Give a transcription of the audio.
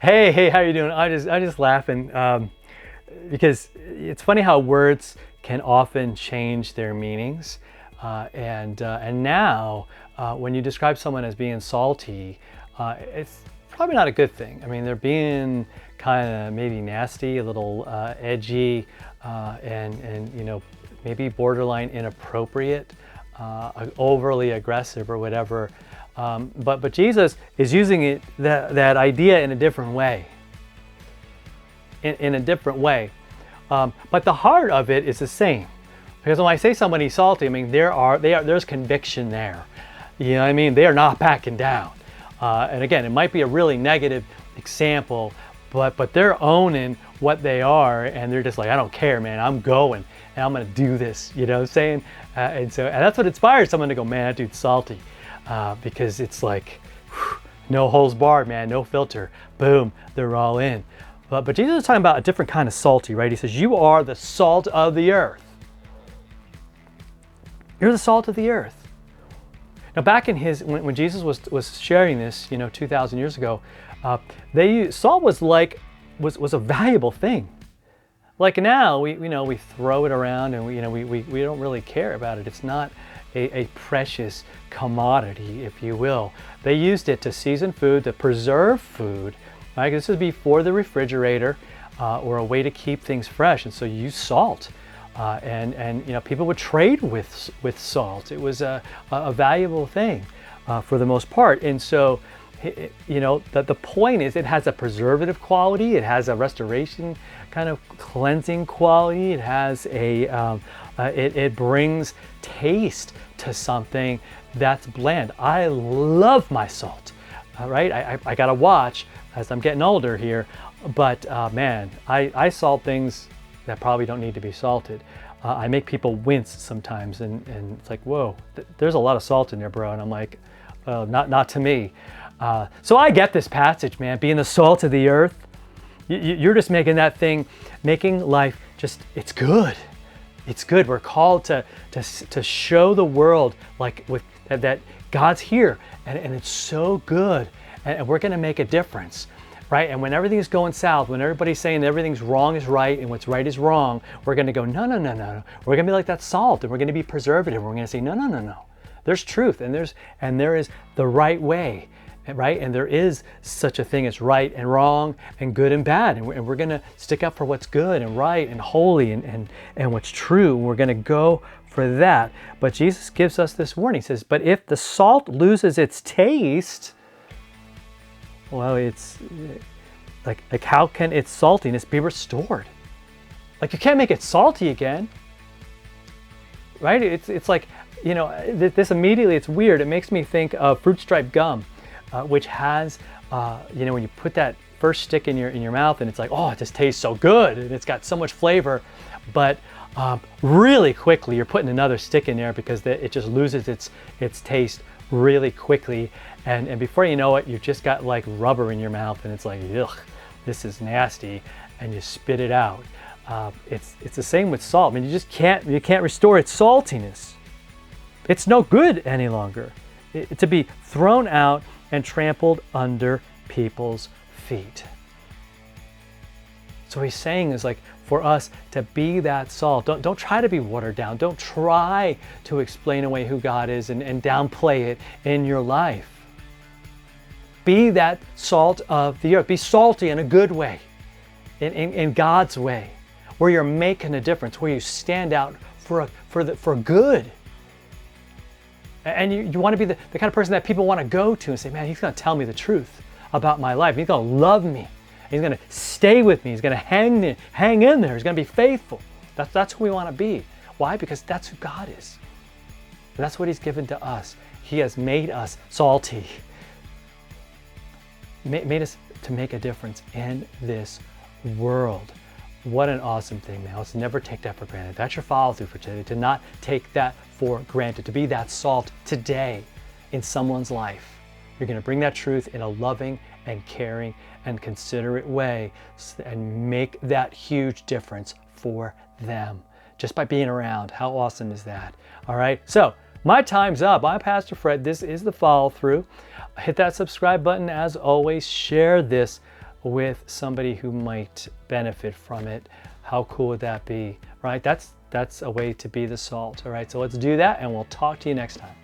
Hey, how you doing? I just laughing because it's funny how words can often change their meanings, and now when you describe someone as being salty, it's probably not a good thing. I mean, they're being kind of maybe nasty, a little edgy, and maybe borderline inappropriate, overly aggressive or whatever. But Jesus is using that idea in a different way. In a different way. But the heart of it is the same. Because when I say somebody's salty, I mean there's conviction there. You know what I mean? They are not backing down. And again, it might be a really negative example, but they're owning what they are, and they're just like, I don't care, man. I'm going, and I'm gonna do this. You know what I'm saying? And that's what inspires someone to go, man, that dude's salty. Because it's like, whew, no holes barred, man, no filter. Boom, they're all in. But Jesus is talking about a different kind of salty, right? He says, you are the salt of the earth. You're the salt of the earth. Now, back in when Jesus was sharing this, 2,000 years ago, salt was a valuable thing. Like now, we throw it around and we don't really care about it. It's not a precious commodity, if you will. They used it to season food, to preserve food. Right? This is before the refrigerator or a way to keep things fresh, and so you use salt. And people would trade with salt. It was a valuable thing for the most part. And so, the point is, it has a preservative quality. It has a restoration kind of cleansing quality. It has it brings taste to something that's bland. I love my salt. Right? I gotta watch as I'm getting older here, but man, I salt things that probably don't need to be salted. I make people wince sometimes, and it's like, whoa, there's a lot of salt in there, bro. And I'm like, not to me. So I get this passage, man, being the salt of the earth. You're just making life just, it's good. It's good. We're called to show the world that God's here, and it's so good, and we're going to make a difference. Right? And when everything's going south, when everybody's saying everything's wrong is right and what's right is wrong, we're going to go, no. We're going to be like that salt, and we're going to be preservative. We're going to say, no. There's truth, and there is the right way, right? And there is such a thing as right and wrong and good and bad. And we're going to stick up for what's good and right and holy and what's true. We're going to go for that. But Jesus gives us this warning. He says, but if the salt loses its taste, well, it's like how can its saltiness be restored? Like, you can't make it salty again, right? It's like, this immediately, it's weird. It makes me think of fruit stripe gum, which has, when you put that first stick in your mouth, and it's like, oh, it just tastes so good, and it's got so much flavor, but really quickly you're putting another stick in there because it just loses its taste really quickly, and before you know it, you've just got like rubber in your mouth, and it's like, ugh, this is nasty, and you spit it out. It's the same with salt. I mean, you can't restore its saltiness. It's no good any longer. To be thrown out and trampled under people's feet. So what he's saying is, like, for us to be that salt. Don't try to be watered down. Don't try to explain away who God is and downplay it in your life. Be that salt of the earth. Be salty in a good way, in God's way, where you're making a difference, where you stand out for good. And you want to be the kind of person that people want to go to and say, man, he's going to tell me the truth about my life. He's going to love me. He's going to stay with me. He's going to hang in there. He's going to be faithful. That's who we want to be. Why? Because that's who God is. And that's what he's given to us. He has made us salty. Made us to make a difference in this world. What an awesome thing, man. Let's never take that for granted. That's your follow through for today. To not take that for granted. To be that salt today in someone's life. You're going to bring that truth in a loving and caring and considerate way and make that huge difference for them just by being around. How awesome is that? All right. So my time's up. I'm Pastor Fred. This is the follow through. Hit that subscribe button as always. Share this with somebody who might benefit from it. How cool would that be, right? That's a way to be the salt. All right, so let's do that, and we'll talk to you next time.